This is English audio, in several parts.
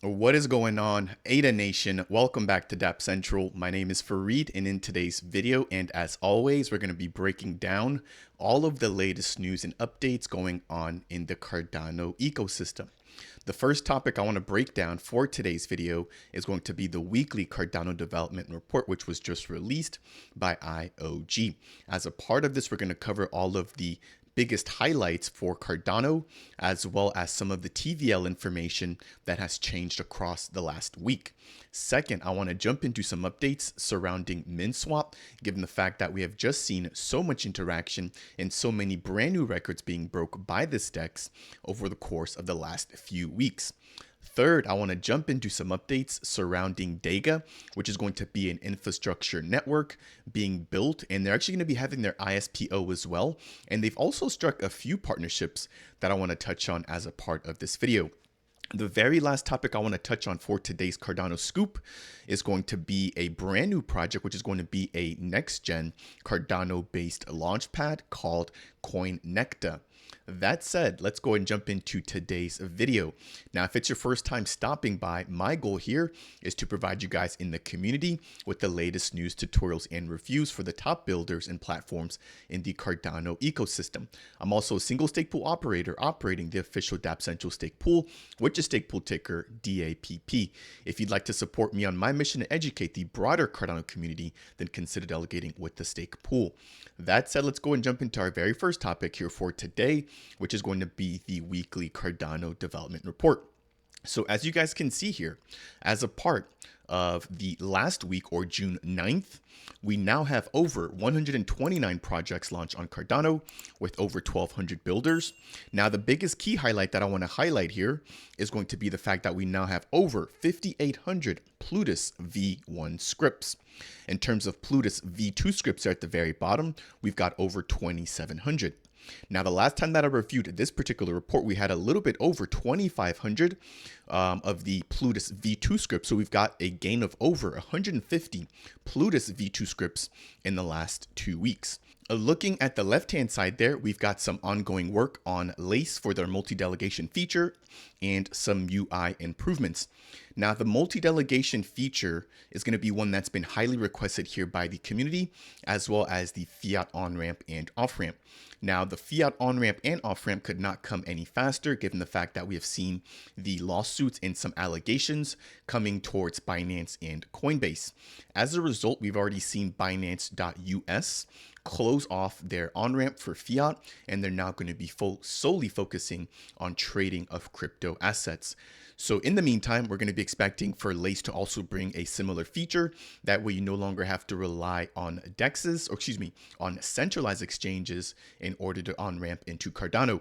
What is going on, ADA Nation? Welcome back to Dapp Central. My name is Fareed, and in today's video, and as always, we're going to be breaking down all of the latest news and updates going on in the Cardano ecosystem. The first topic I want to break down for today's video is going to be the weekly Cardano Development Report, which was just released by IOG. As a part of this, we're going to cover all of the biggest highlights for Cardano, as well as some of the TVL information that has changed across the last week. Second, I want to jump into some updates surrounding Minswap, given the fact that we have just seen so much interaction and so many brand new records being broke by this DEX over the course of the last few weeks. Third, I want to jump into some updates surrounding DEGA, which is going to be an infrastructure network being built, and they're actually going to be having their ISPO as well. And they've also struck a few partnerships that I want to touch on as a part of this video. The very last topic I want to touch on for today's Cardano Scoop is going to be a brand new project, which is going to be a next-gen Cardano-based launchpad called Coinecta. That said, let's go and jump into today's video. Now, if it's your first time stopping by, my goal here is to provide you guys in the community with the latest news, tutorials, and reviews for the top builders and platforms in the Cardano ecosystem. I'm also a single stake pool operator operating the official Dapp Central stake pool, which is stake pool ticker DAPP. If you'd like to support me on my mission to educate the broader Cardano community, then consider delegating with the stake pool. That said, let's go and jump into our very first topic here for today, which is going to be the weekly Cardano Development Report. So as you guys can see here, as a part of the last week, or June 9th, we now have over 129 projects launched on Cardano with over 1,200 builders. Now, the biggest key highlight that I want to highlight here is going to be the fact that we now have over 5,800 Plutus V1 scripts. In terms of Plutus V2 scripts, at the very bottom, we've got over 2,700. Now, the last time that I reviewed this particular report, we had a little bit over 2,500 of the Plutus V2 scripts. So we've got a gain of over 150 Plutus V2 scripts in the last 2 weeks. Looking at the left-hand side there, we've got some ongoing work on Lace for their multi-delegation feature and some UI improvements. Now, the multi-delegation feature is going to be one that's been highly requested here by the community, as well as the fiat on-ramp and off-ramp. Now, the fiat on-ramp and off-ramp could not come any faster, given the fact that we have seen the lawsuits and some allegations coming towards Binance and Coinbase. As a result, we've already seen Binance.us close off their on-ramp for fiat, and they're now going to be solely focusing on trading of crypto assets. So in the meantime, we're going to be expecting for Lace to also bring a similar feature. That way you no longer have to rely on DEXs, on centralized exchanges in order to on-ramp into Cardano.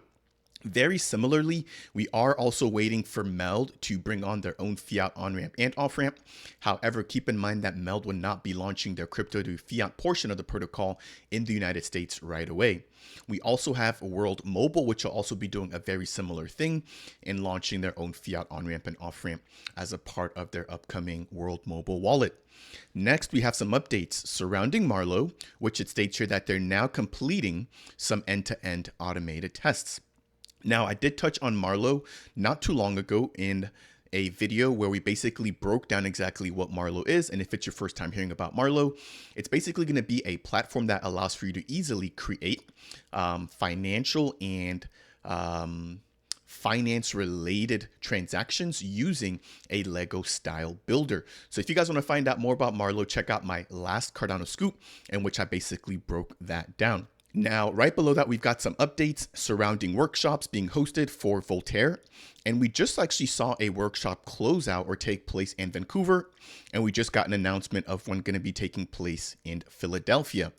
Very similarly, we are also waiting for Meld to bring on their own fiat on-ramp and off-ramp. However, keep in mind that Meld will not be launching their crypto to fiat portion of the protocol in the United States right away. We also have World Mobile, which will also be doing a very similar thing and launching their own fiat on-ramp and off-ramp as a part of their upcoming World Mobile wallet. Next, we have some updates surrounding Marlow, which it states here that they're now completing some end-to-end automated tests. Now, I did touch on Marlow not too long ago in a video where we basically broke down exactly what Marlow is. And if it's your first time hearing about Marlow, it's basically going to be a platform that allows for you to easily create financial and finance related transactions using a Lego style builder. So if you guys want to find out more about Marlow, check out my last Cardano Scoop in which I basically broke that down. Now, right below that, we've got some updates surrounding workshops being hosted for Voltaire. And we just actually saw a workshop close out or take place in Vancouver. And we just got an announcement of one going to be taking place in Philadelphia.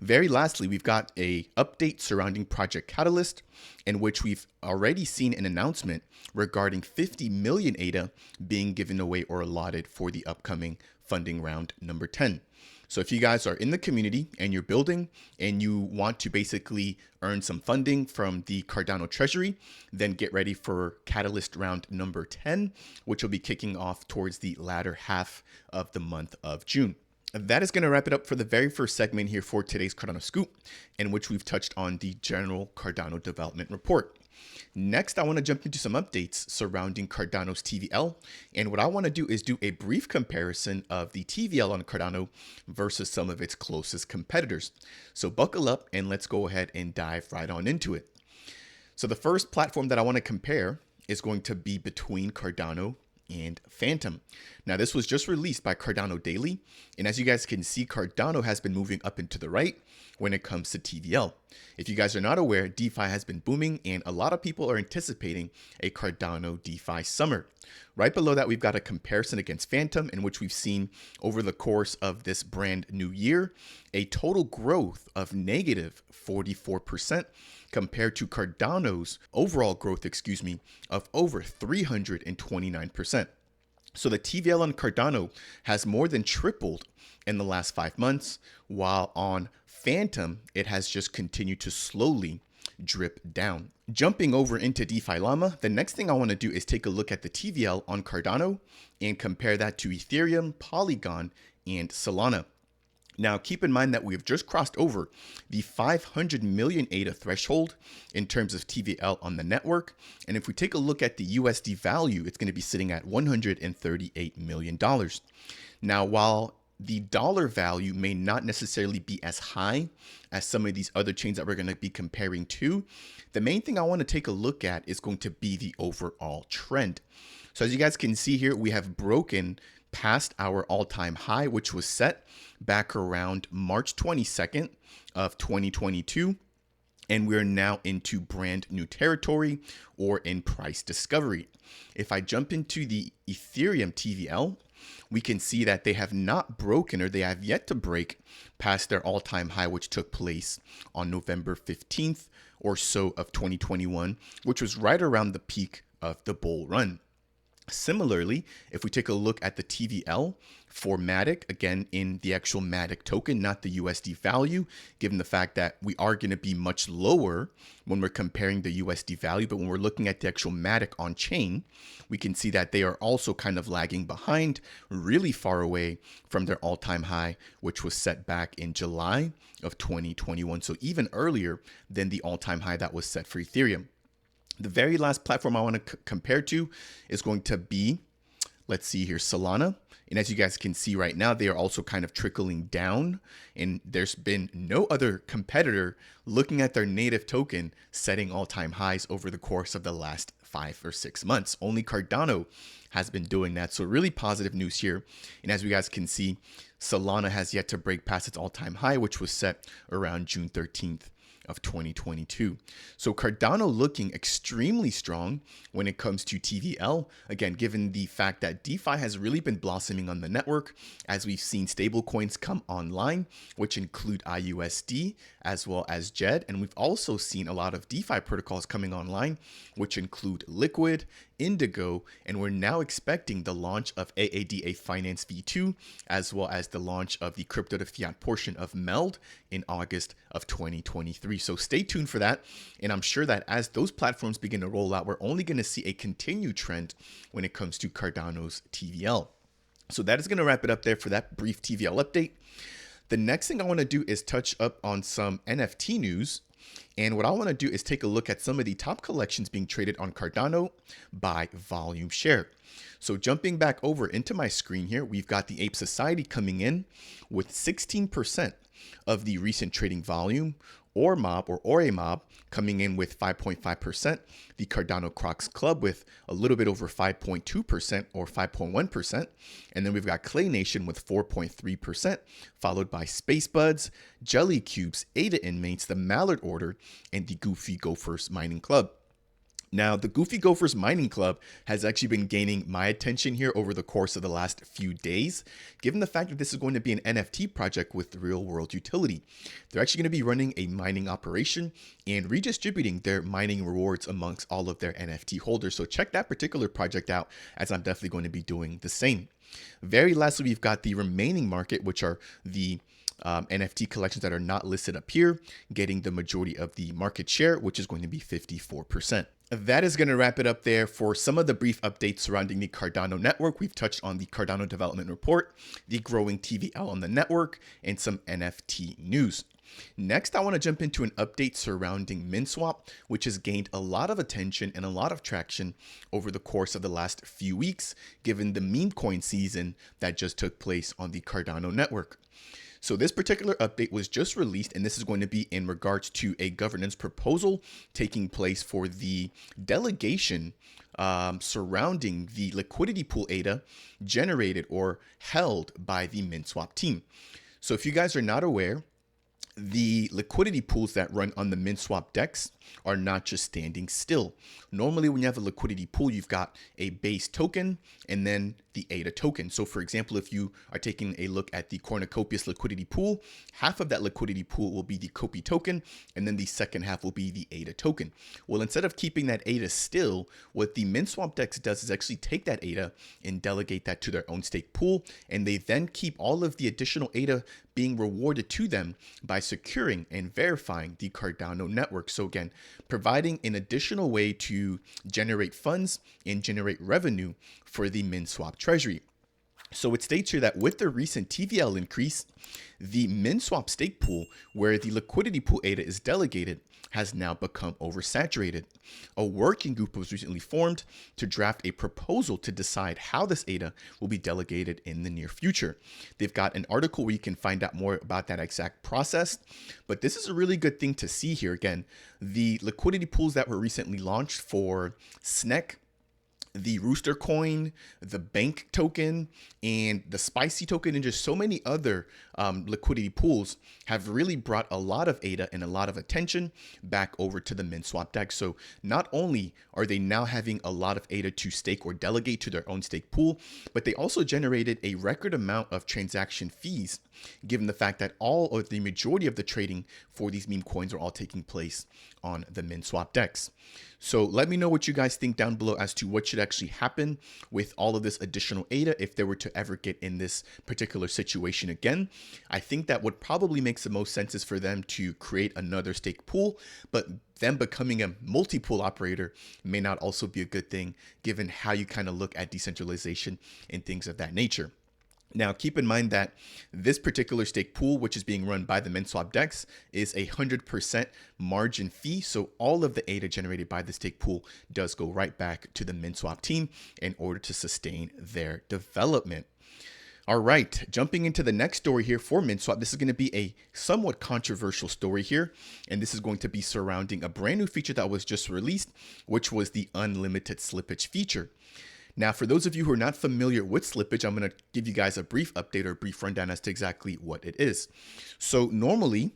Very lastly, we've got a update surrounding Project Catalyst, in which we've already seen an announcement regarding 50 million ADA being given away or allotted for the upcoming funding round number 10. So if you guys are in the community and you're building and you want to basically earn some funding from the Cardano treasury, then get ready for Catalyst round number 10, which will be kicking off towards the latter half of the month of June. That is going to wrap it up for the very first segment here for today's Cardano Scoop, in which we've touched on the general Cardano Development Report. Next, I want to jump into some updates surrounding Cardano's TVL. And what I want to do is do a brief comparison of the TVL on Cardano versus some of its closest competitors. So buckle up and let's go ahead and dive right on into it. So the first platform that I want to compare is going to be between Cardano and Phantom. Now, this was just released by Cardano Daily. And as you guys can see, Cardano has been moving up and to the right when it comes to TVL. If you guys are not aware, DeFi has been booming and a lot of people are anticipating a Cardano DeFi summer. Right below that, we've got a comparison against Phantom, in which we've seen over the course of this brand new year, a total growth of negative 44% compared to Cardano's overall growth, of over 329%. So the TVL on Cardano has more than tripled in the last 5 months, while on Phantom, it has just continued to slowly drip down. Jumping over into DeFi Llama, the next thing I want to do is take a look at the TVL on Cardano and compare that to Ethereum, Polygon, and Solana. Now, keep in mind that we have just crossed over the 500 million ADA threshold in terms of TVL on the network. And if we take a look at the USD value, it's going to be sitting at $138 million. Now, while the dollar value may not necessarily be as high as some of these other chains that we're going to be comparing to, the main thing I want to take a look at is going to be the overall trend. So as you guys can see here, we have broken past our all-time high, which was set back around March 22nd of 2022. And we're now into brand new territory or in price discovery. If I jump into the Ethereum TVL, we can see that they have not broken, or they have yet to break past their all-time high, which took place on November 15th or so of 2021, which was right around the peak of the bull run. Similarly, if we take a look at the TVL for Matic, again, in the actual Matic token, not the USD value, given the fact that we are going to be much lower when we're comparing the USD value. But when we're looking at the actual Matic on chain, we can see that they are also kind of lagging behind, really far away from their all-time high, which was set back in July of 2021. So even earlier than the all-time high that was set for Ethereum. The very last platform I want to compare to is going to be, let's see here, Solana. And as you guys can see right now, they are also kind of trickling down. And there's been no other competitor looking at their native token setting all-time highs over the course of the last 5 or 6 months. Only Cardano has been doing that. So really positive news here. And as you guys can see, Solana has yet to break past its all-time high, which was set around June 13th. Of 2022. So Cardano looking extremely strong when it comes to TVL. Again, given the fact that DeFi has really been blossoming on the network, as we've seen stablecoins come online, which include IUSD as well as JED. And we've also seen a lot of DeFi protocols coming online, which include Liquid, Indigo, and we're now expecting the launch of AADA Finance V2, as well as the launch of the crypto to fiat portion of MELD in August of 2023. So stay tuned for that. And I'm sure that as those platforms begin to roll out, we're only going to see a continued trend when it comes to Cardano's TVL. So that is going to wrap it up there for that brief TVL update. The next thing I want to do is touch up on some NFT news. And what I want to do is take a look at some of the top collections being traded on Cardano by volume share. So jumping back over into my screen here, we've got the Ape Society coming in with 16% of the recent trading volume, or Mob or Ore Mob coming in with 5.5%, the Cardano Crocs Club with a little bit over 5.2% or 5.1%, and then we've got Clay Nation with 4.3%, followed by Space Buds, Jelly Cubes, ADA Inmates, the Mallard Order, and the Goofy Gophers Mining Club. Now, the Goofy Gophers Mining Club has actually been gaining my attention here over the course of the last few days, given the fact that this is going to be an NFT project with real world utility. They're actually going to be running a mining operation and redistributing their mining rewards amongst all of their NFT holders. So check that particular project out, as I'm definitely going to be doing the same. Very lastly, we've got the remaining market, which are the NFT collections that are not listed up here, getting the majority of the market share, which is going to be 54%. That is going to wrap it up there for some of the brief updates surrounding the Cardano network. We've touched on the Cardano Development Report, the growing TVL on the network, and some NFT news. Next, I want to jump into an update surrounding Minswap, which has gained a lot of attention and a lot of traction over the course of the last few weeks, given the meme coin season that just took place on the Cardano network. So this particular update was just released, and this is going to be in regards to a governance proposal taking place for the delegation surrounding the liquidity pool ADA generated or held by the Minswap team. So if you guys are not aware, the liquidity pools that run on the Minswap DEX are not just standing still. Normally, when you have a liquidity pool, you've got a base token and then the ADA token. So for example, if you are taking a look at the Cornucopias liquidity pool, half of that liquidity pool will be the Copy token, and then the second half will be the ADA token. Well, instead of keeping that ADA still, what the Minswap DEX does is actually take that ADA and delegate that to their own stake pool, and they then keep all of the additional ADA being rewarded to them by securing and verifying the Cardano network. So again, providing an additional way to generate funds and generate revenue for the Minswap treasury. So it states here that with the recent TVL increase, the Minswap stake pool, where the liquidity pool ADA is delegated, has now become oversaturated. A working group was recently formed to draft a proposal to decide how this ADA will be delegated in the near future. They've got an article where you can find out more about that exact process, but this is a really good thing to see here. Again, the liquidity pools that were recently launched for SNEC, the Rooster coin, the Bank token, and the Spicy token, and just so many other liquidity pools have really brought a lot of ADA and a lot of attention back over to the Minswap DEX. So not only are they now having a lot of ADA to stake or delegate to their own stake pool, but they also generated a record amount of transaction fees, given the fact that all of the majority of the trading for these meme coins are all taking place on the Minswap DEX. So let me know what you guys think down below as to what should actually happen with all of this additional ADA if they were to ever get in this particular situation again. I think that what probably makes the most sense is for them to create another stake pool, but them becoming a multi-pool operator may not also be a good thing given how you kind of look at decentralization and things of that nature. Now, keep in mind that this particular stake pool, which is being run by the Minswap DEX, is a 100% margin fee. So all of the ADA generated by the stake pool does go right back to the Minswap team in order to sustain their development. All right, jumping into the next story here for Minswap, this is going to be a somewhat controversial story here, and this is going to be surrounding a brand new feature that was just released, which was the unlimited slippage feature. Now, for those of you who are not familiar with Slippage, I'm going to give you guys a brief update or a brief rundown as to exactly what it is. So normally,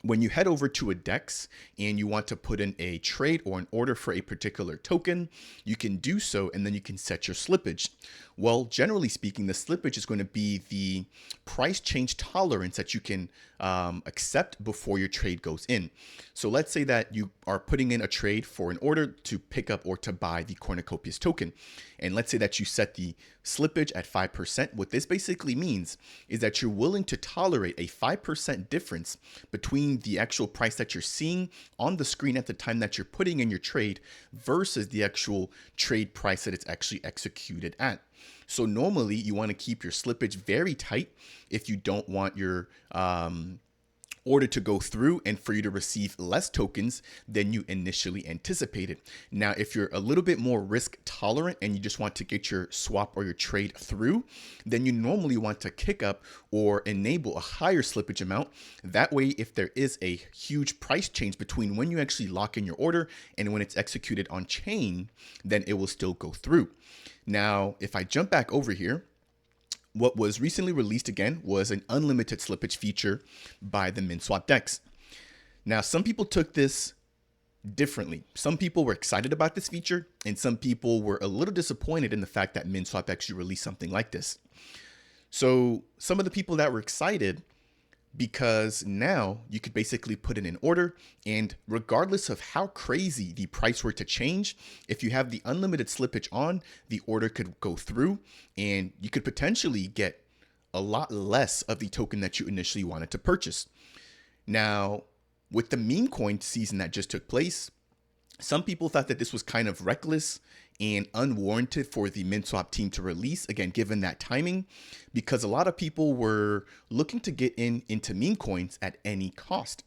when you head over to a DEX and you want to put in a trade or an order for a particular token, you can do so and then you can set your slippage. Well, generally speaking, the slippage is going to be the price change tolerance that you can accept before your trade goes in. So let's say that you are putting in a trade for an order to pick up or to buy the Cornucopias token. And let's say that you set the slippage at 5%. What this basically means is that you're willing to tolerate a 5% difference between the actual price that you're seeing on the screen at the time that you're putting in your trade versus the actual trade price that it's actually executed at. So normally you want to keep your slippage very tight if you don't want your order to go through and for you to receive less tokens than you initially anticipated. Now, if you're a little bit more risk tolerant and you just want to get your swap or your trade through, then you normally want to kick up or enable a higher slippage amount. That way, if there is a huge price change between when you actually lock in your order and when it's executed on chain, then it will still go through. Now, if I jump back over here, what was recently released again was an unlimited slippage feature by the Minswap DEX. Now, some people took this differently. Some people were excited about this feature, and some people were a little disappointed in the fact that Minswap actually released something like this. So some of the people that were excited, because now you could basically put in an order, and regardless of how crazy the price were to change, if you have the unlimited slippage on, the order could go through and you could potentially get a lot less of the token that you initially wanted to purchase. Now, with the meme coin season that just took place, Some people thought that this was kind of reckless and unwarranted for the Minswap team to release, again, given that timing, because a lot of people were looking to get into meme coins at any cost.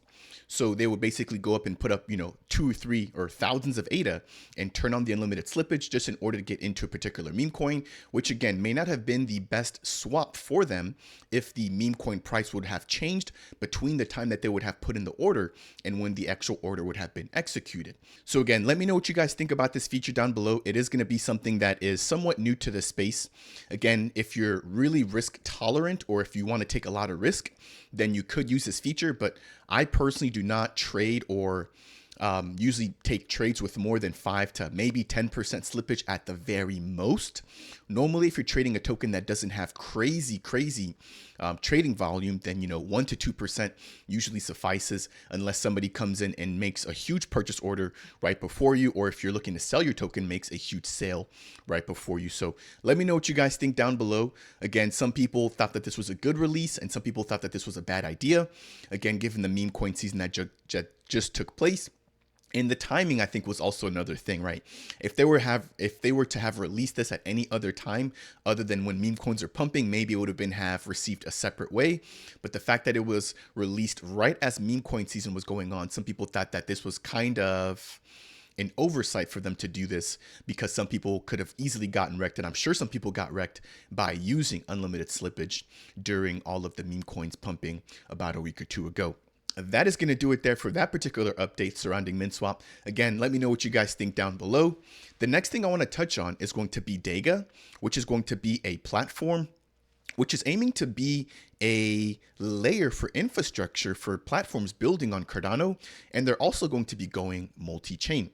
So they would basically go up and put up, 2 or 3 or thousands of ADA and turn on the unlimited slippage just in order to get into a particular meme coin, which again may not have been the best swap for them if the meme coin price would have changed between the time that they would have put in the order and when the actual order would have been executed. So again, let me know what you guys think about this feature down below. It is going to be something that is somewhat new to the space. Again, if you're really risk tolerant or if you want to take a lot of risk, then you could use this feature, but I personally do not trade or usually take trades with more than 5 to maybe 10% slippage at the very most. Normally, if you're trading a token that doesn't have crazy trading volume, then 1 to 2% usually suffices, unless somebody comes in and makes a huge purchase order right before you, or if you're looking to sell your token, makes a huge sale right before you. So let me know what you guys think down below. Again, some people thought that this was a good release, and some people thought that this was a bad idea. Again, given the meme coin season that just took place. And the timing, I think, was also another thing, right? If they were to have released this at any other time other than when meme coins are pumping, maybe it would have received a separate way. But the fact that it was released right as meme coin season was going on, some people thought that this was kind of an oversight for them to do this, because some people could have easily gotten wrecked, and I'm sure some people got wrecked by using unlimited slippage during all of the meme coins pumping about a week or two ago. That is going to do it there for that particular update surrounding Minswap. Again, let me know what you guys think down below. The next thing I want to touch on is going to be DEGA, which is going to be a platform which is aiming to be a layer for infrastructure for platforms building on Cardano, and they're also going to be going multi-chain.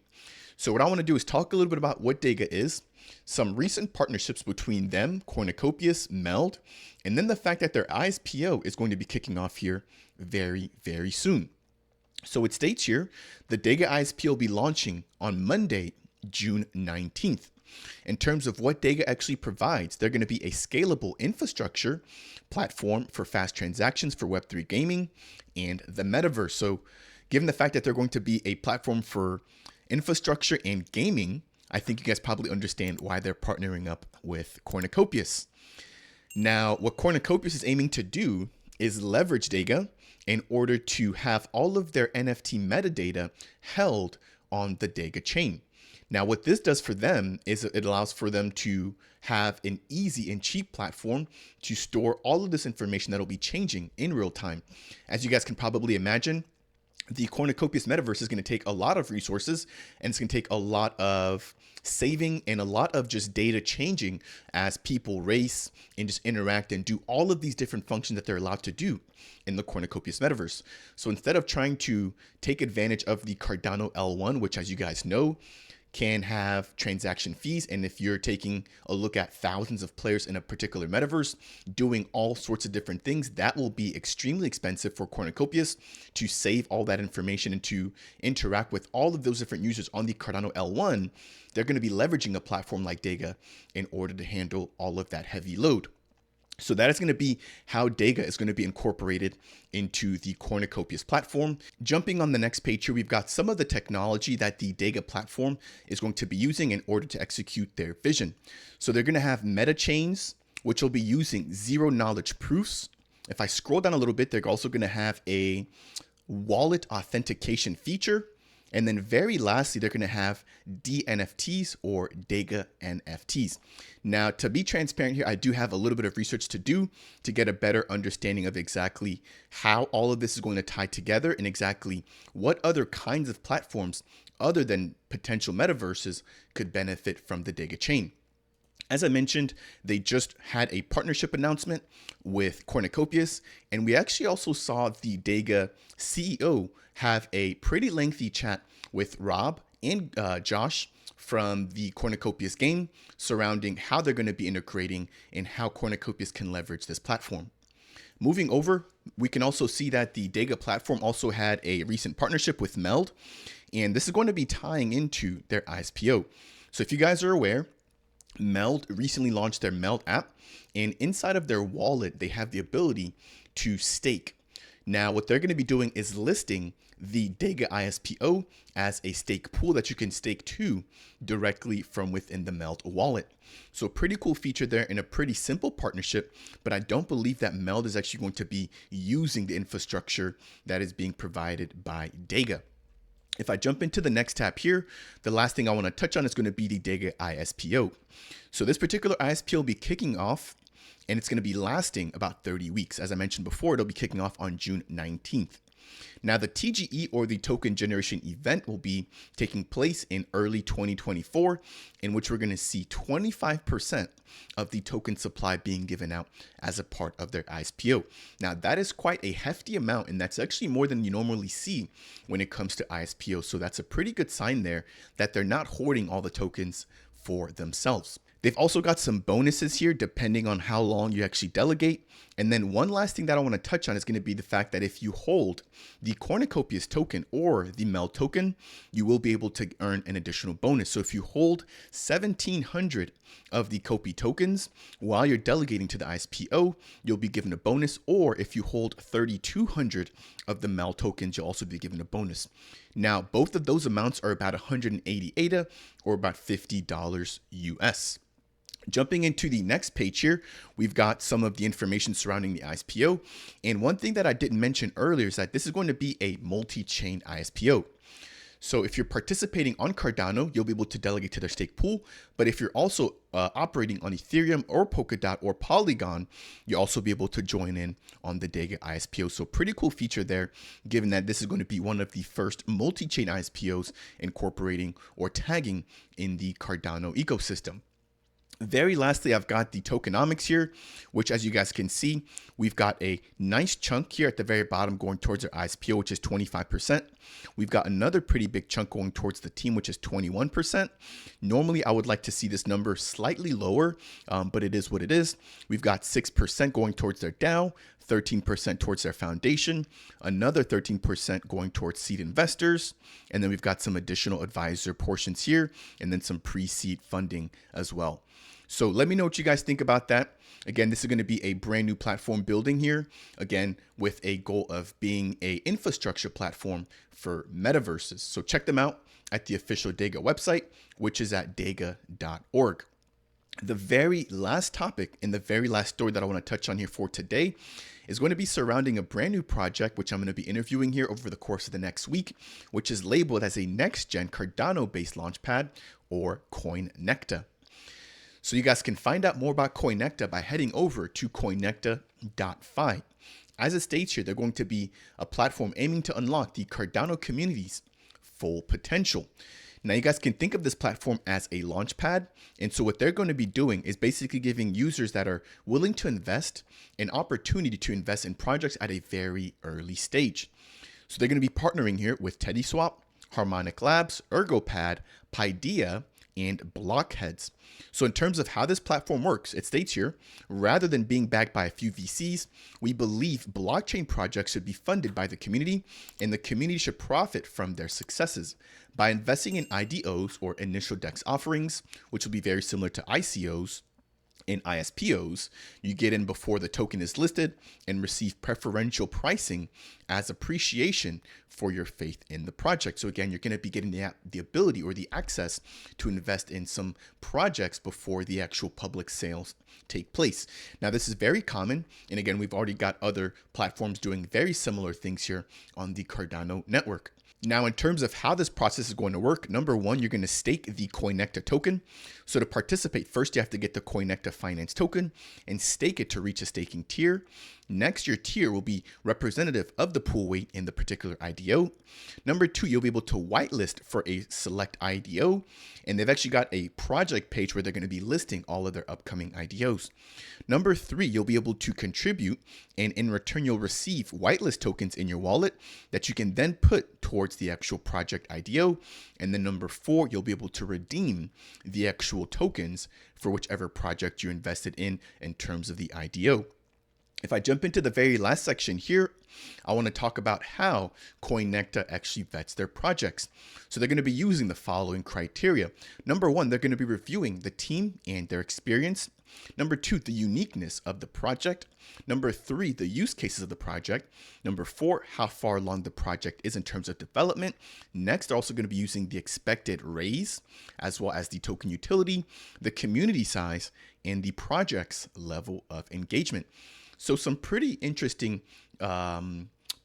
So what I want to do is talk a little bit about what DEGA is, some recent partnerships between them, Coinecta, Meld, and then the fact that their ISPO is going to be kicking off here very, very soon. So it states here, the DEGA ISPO will be launching on Monday, June 19th. In terms of what DEGA actually provides, they're going to be a scalable infrastructure platform for fast transactions for Web3 gaming and the metaverse. So given the fact that they're going to be a platform for infrastructure and gaming, I think you guys probably understand why they're partnering up with Coinecta. Now, what Coinecta is aiming to do is leverage DEGA in order to have all of their NFT metadata held on the DEGA chain. Now, what this does for them is it allows for them to have an easy and cheap platform to store all of this information that will be changing in real time. As you guys can probably imagine, the Cornucopias metaverse is going to take a lot of resources, and it's going to take a lot of saving and a lot of just data changing as people race and just interact and do all of these different functions that they're allowed to do in the Cornucopias metaverse. So instead of trying to take advantage of the Cardano L1, which, as you guys know, can have transaction fees, and if you're taking a look at thousands of players in a particular metaverse doing all sorts of different things, that will be extremely expensive for Cornucopias to save all that information and to interact with all of those different users on the Cardano L1. They're going to be leveraging a platform like DEGA in order to handle all of that heavy load. So that is going to be how DEGA is going to be incorporated into the Cornucopias platform. Jumping on the next page here, we've got some of the technology that the DEGA platform is going to be using in order to execute their vision. So they're going to have meta chains, which will be using zero knowledge proofs. If I scroll down a little bit, they're also going to have a wallet authentication feature. And then very lastly, they're going to have DNFTs or DEGA NFTs. Now, to be transparent here, I do have a little bit of research to do to get a better understanding of exactly how all of this is going to tie together and exactly what other kinds of platforms other than potential metaverses could benefit from the DEGA chain. As I mentioned, they just had a partnership announcement with Cornucopias, and we actually also saw the DEGA CEO have a pretty lengthy chat with Rob and Josh from the Cornucopias game surrounding how they're going to be integrating and how Cornucopias can leverage this platform. Moving over, we can also see that the DEGA platform also had a recent partnership with Meld, and this is going to be tying into their ISPO. So if you guys are aware, Meld recently launched their Meld app, and inside of their wallet, they have the ability to stake. Now, what they're going to be doing is listing the DEGA ISPO as a stake pool that you can stake to directly from within the Meld wallet. So pretty cool feature there and a pretty simple partnership, but I don't believe that Meld is actually going to be using the infrastructure that is being provided by DEGA. If I jump into the next tab here, the last thing I want to touch on is going to be the DEGA ISPO. So this particular ISPO will be kicking off and it's going to be lasting about 30 weeks. As I mentioned before, it'll be kicking off on June 19th. Now, the TGE or the token generation event will be taking place in early 2024, in which we're going to see 25% of the token supply being given out as a part of their ISPO. Now, that is quite a hefty amount, and that's actually more than you normally see when it comes to ISPO. So that's a pretty good sign there that they're not hoarding all the tokens for themselves. They've also got some bonuses here depending on how long you actually delegate. And then one last thing that I want to touch on is going to be the fact that if you hold the Cornucopias token or the Meld token, you will be able to earn an additional bonus. So if you hold 1,700 of the Copy tokens while you're delegating to the ISPO, you'll be given a bonus. Or if you hold 3,200 of the Meld tokens, you'll also be given a bonus. Now, both of those amounts are about 180 ADA or about $50 US. Jumping into the next page here, we've got some of the information surrounding the ISPO. And one thing that I didn't mention earlier is that this is going to be a multi-chain ISPO. So if you're participating on Cardano, you'll be able to delegate to their stake pool. But if you're also operating on Ethereum or Polkadot or Polygon, you'll also be able to join in on the DEGA ISPO. So pretty cool feature there, given that this is going to be one of the first multi-chain ISPOs incorporating or tagging in the Cardano ecosystem. Very lastly, I've got the tokenomics here, which as you guys can see, we've got a nice chunk here at the very bottom going towards our ISPO, which is 25%. We've got another pretty big chunk going towards the team, which is 21%. Normally, I would like to see this number slightly lower, but it is what it is. We've got 6% going towards their DAO, 13% towards their foundation, another 13% going towards seed investors, and then we've got some additional advisor portions here, and then some pre-seed funding as well. So let me know what you guys think about that. Again, this is going to be a brand new platform building here, again, with a goal of being a infrastructure platform for metaverses. So check them out at the official DEGA website, which is at dega.org. The very last topic and the very last story that I want to touch on here for today is going to be surrounding a brand new project, which I'm going to be interviewing here over the course of the next week, which is labeled as a next-gen Cardano-based launchpad or Coinecta. So you guys can find out more about Coinecta by heading over to coinecta.fi. As it states here, they're going to be a platform aiming to unlock the Cardano community's full potential. Now you guys can think of this platform as a launchpad. And so what they're going to be doing is basically giving users that are willing to invest an opportunity to invest in projects at a very early stage. So they're going to be partnering here with TeddySwap, Harmonic Labs, ErgoPad, Paideia, and Blockheads. So in terms of how this platform works, it states here, rather than being backed by a few VCs, we believe blockchain projects should be funded by the community, and the community should profit from their successes by investing in IDOs or initial DEX offerings, which will be very similar to ICOs. In ISPOs, you get in before the token is listed and receive preferential pricing as appreciation for your faith in the project. So again, you're going to be getting the ability or the access to invest in some projects before the actual public sales take place. Now, this is very common. And again, we've already got other platforms doing very similar things here on the Cardano network. Now, in terms of how this process is going to work, number one, you're going to stake the Coinecta token. So to participate, first you have to get the Coinecta Finance token and stake it to reach a staking tier. Next, your tier will be representative of the pool weight in the particular IDO. Number two, you'll be able to whitelist for a select IDO. And they've actually got a project page where they're going to be listing all of their upcoming IDOs. Number three, you'll be able to contribute, and in return, you'll receive whitelist tokens in your wallet that you can then put towards the actual project IDO. And then number four, you'll be able to redeem the actual tokens for whichever project you invested in terms of the IDO. If I jump into the very last section here, I want to talk about how Coinecta actually vets their projects. So they're going to be using the following criteria. Number one, they're going to be reviewing the team and their experience. Number 2, the uniqueness of the project. Number 3, the use cases of the project. Number 4, how far along the project is in terms of development. Next, they're also going to be using the expected raise, as well as the token utility, the community size, and the project's level of engagement. So some pretty interesting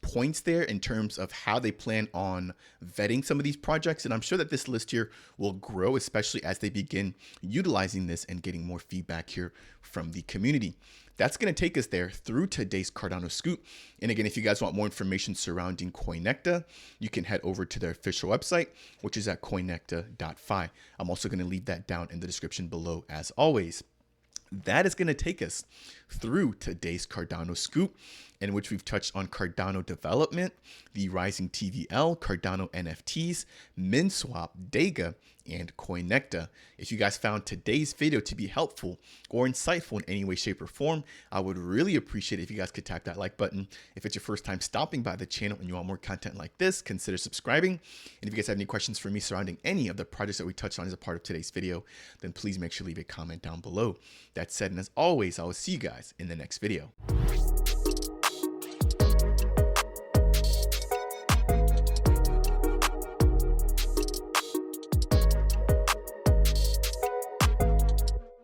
points there in terms of how they plan on vetting some of these projects. And I'm sure that this list here will grow, especially as they begin utilizing this and getting more feedback here from the community. That's going to take us there through today's Cardano Scoop. And again, if you guys want more information surrounding Coinecta, you can head over to their official website, which is at coinecta.fi. I'm also going to leave that down in the description below as always. That is going to take us through today's Cardano Scoop, in which we've touched on Cardano Development, the rising TVL, Cardano NFTs, Minswap, DEGA, and Coinecta. If you guys found today's video to be helpful or insightful in any way, shape, or form, I would really appreciate it if you guys could tap that like button. If it's your first time stopping by the channel and you want more content like this, consider subscribing. And if you guys have any questions for me surrounding any of the projects that we touched on as a part of today's video, then please make sure to leave a comment down below. That said, and as always, I will see you guys in the next video.